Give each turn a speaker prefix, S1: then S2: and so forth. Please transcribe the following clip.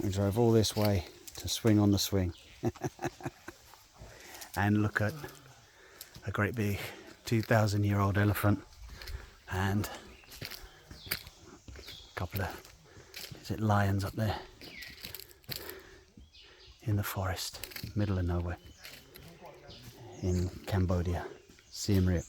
S1: We drove all this way to swing on the swing and look at a great big 2,000-year-old elephant and a couple of, is it lions up there in the forest, middle of nowhere in Cambodia, Siem Reap.